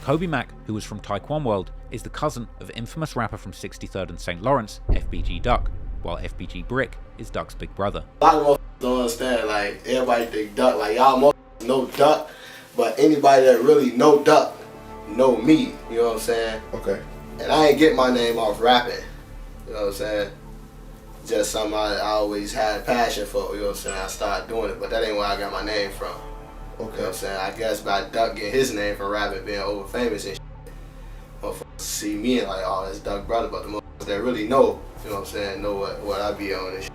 Coby Mack, who was from Taekwon World, is the cousin of infamous rapper from 63rd and St. Lawrence, FBG Duck, while FBG Brick is Duck's big brother. A lot of motherfuckers don't understand, like, everybody think Duck, like, y'all motherfuckers know Duck, but anybody that really know Duck, know me, you know what I'm saying? Okay. And I ain't get my name off rapping, you know what I'm saying? Just something I always had a passion for, you know what I'm saying? I started doing it, but that ain't where I got my name from. Okay. You know what I'm saying? I guess by Duck getting his name from rapping, being over famous and shit, motherfuckers see me and like, oh, that's Duck brother, but the motherfuckers that really know, you know what I'm saying, know what I be on and shit.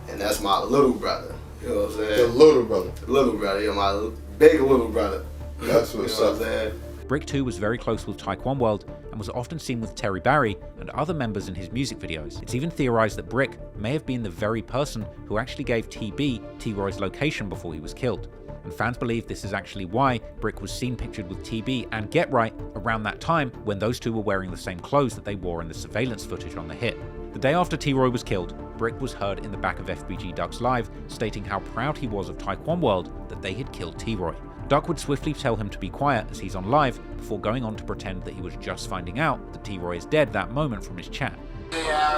And that's my little brother, you know what I'm saying? The little brother. The little brother, yeah, my big little brother. That's what's up. What I'm saying? Brick too was very close with Taekwon World and was often seen with Terry Barry and other members in his music videos. It's even theorized that Brick may have been the very person who actually gave TB T-Roy's location before he was killed. And fans believe this is actually why Brick was seen pictured with TB and Get Right around that time when those two were wearing the same clothes that they wore in the surveillance footage on the hit. The day after T-Roy was killed, Brick was heard in the back of FBG Duck's live stating how proud he was of Taekwon World that they had killed T-Roy. Duck would swiftly tell him to be quiet as he's on live before going on to pretend that he was just finding out that T-Roy is dead that moment from his chat. Yeah,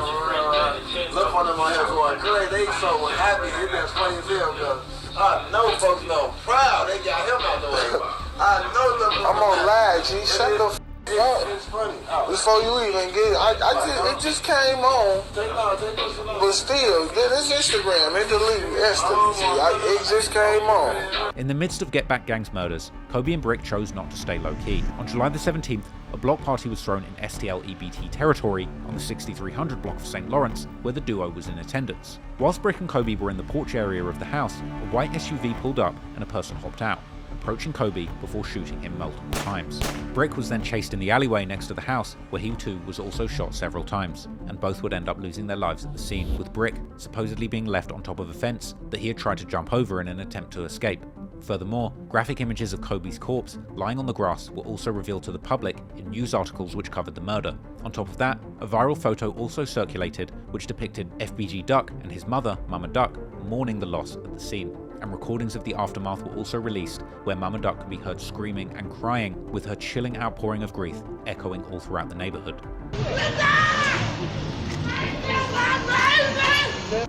look on them on here going crazy. They so happy. It been funny as hell because I know folks know proud. They got him out the way. I know them. I'm on live, G. Shut the f up. It's funny. Before you even get it, it just came on. But still, this Instagram, it deleted instantly. It just came on. In the midst of Get Back Gang's murders, Coby and Brick chose not to stay low-key. On July the 17th, a block party was thrown in STL EBT territory on the 6300 block of St. Lawrence, where the duo was in attendance. Whilst Brick and Coby were in the porch area of the house, a white SUV pulled up and a person hopped out, approaching Coby before shooting him multiple times. Brick was then chased in the alleyway next to the house, where he too was also shot several times, and both would end up losing their lives at the scene, with Brick supposedly being left on top of a fence that he had tried to jump over in an attempt to escape. Furthermore, graphic images of Coby's corpse lying on the grass were also revealed to the public in news articles which covered the murder. On top of that, a viral photo also circulated which depicted FBG Duck and his mother, Mama Duck, mourning the loss at the scene. And recordings of the aftermath were also released where Mama Duck could be heard screaming and crying, with her chilling outpouring of grief echoing all throughout the neighborhood.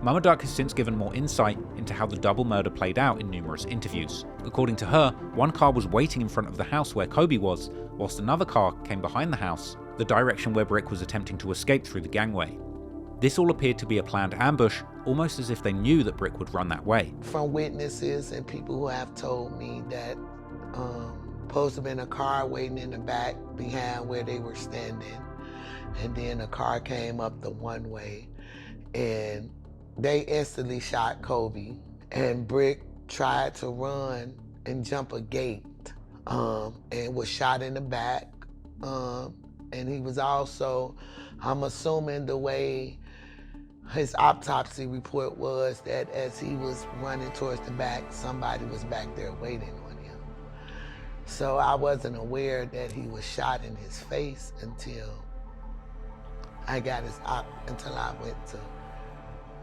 Mama Duck has since given more insight into how the double murder played out in numerous interviews. According to her, one car was waiting in front of the house where Coby was, whilst another car came behind the house, the direction where Brick was attempting to escape through the gangway. This all appeared to be a planned ambush, almost as if they knew that Brick would run that way. From witnesses and people who have told me that supposed to have been a car waiting in the back behind where they were standing, and then a car came up the one way, and they instantly shot Coby, and Brick tried to run and jump a gate and was shot in the back. And he was also, I'm assuming the way his autopsy report was, that as he was running towards the back, somebody was back there waiting on him. So I wasn't aware that he was shot in his face until I went to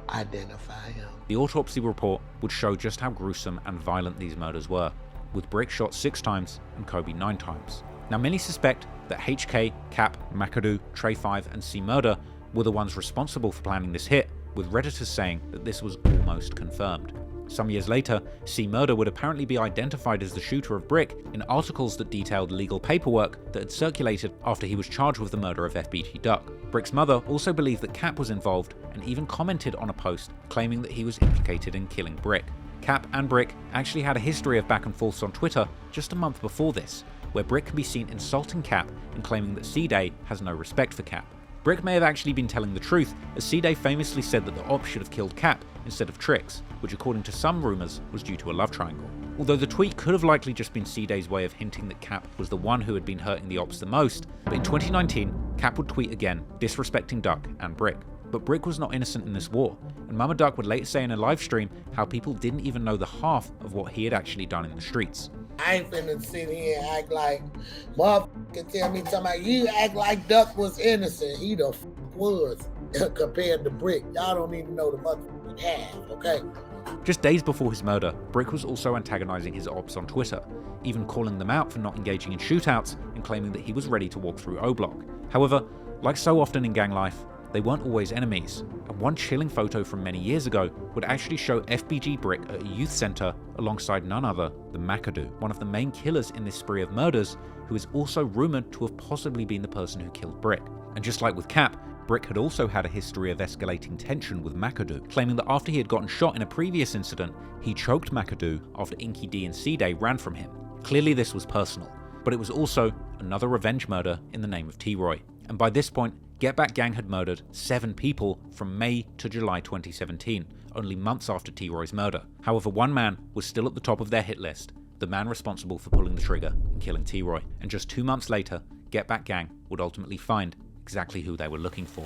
identify him. The autopsy report would show just how gruesome and violent these murders were, with Brick shot 6 times and Coby 9 times. Now many suspect that HK, Cap, McAdoo, Trey 5 and C Murder were the ones responsible for planning this hit, with Redditors saying that this was almost confirmed. Some years later, C Murder would apparently be identified as the shooter of Brick in articles that detailed legal paperwork that had circulated after he was charged with the murder of FBG Duck. Brick's mother also believed that Cap was involved and even commented on a post claiming that he was implicated in killing Brick. Cap and Brick actually had a history of back and forths on Twitter just a month before this, where Brick can be seen insulting Cap and claiming that C-Day has no respect for Cap. Brick may have actually been telling the truth, as C-Day famously said that the ops should have killed Cap instead of Trix, which according to some rumours was due to a love triangle. Although the tweet could have likely just been C-Day's way of hinting that Cap was the one who had been hurting the ops the most, but in 2019, Cap would tweet again, disrespecting Duck and Brick. But Brick was not innocent in this war, and Mama Duck would later say in a live stream how people didn't even know the half of what he had actually done in the streets. I ain't finna sit here and act like motherfucker tell me something like you act like Duck was innocent. He the was compared to Brick. Y'all don't even know the motherfucking half, okay? Just days before his murder, Brick was also antagonizing his ops on Twitter, even calling them out for not engaging in shootouts and claiming that he was ready to walk through O-Block. However, like so often in gang life, they weren't always enemies, and one chilling photo from many years ago would actually show FBG Brick at a youth center alongside none other than McAdoo, one of the main killers in this spree of murders, who is also rumored to have possibly been the person who killed Brick. And just like with Cap, Brick had also had a history of escalating tension with McAdoo, claiming that after he had gotten shot in a previous incident, he choked McAdoo after Inky D and C-Day ran from him. Clearly this was personal, but it was also another revenge murder in the name of T-Roy. And by this point, Get Back Gang had murdered 7 people from May to July 2017, only months after T-Roy's murder. However, one man was still at the top of their hit list, the man responsible for pulling the trigger and killing T-Roy. And just 2 months later, Get Back Gang would ultimately find exactly who they were looking for.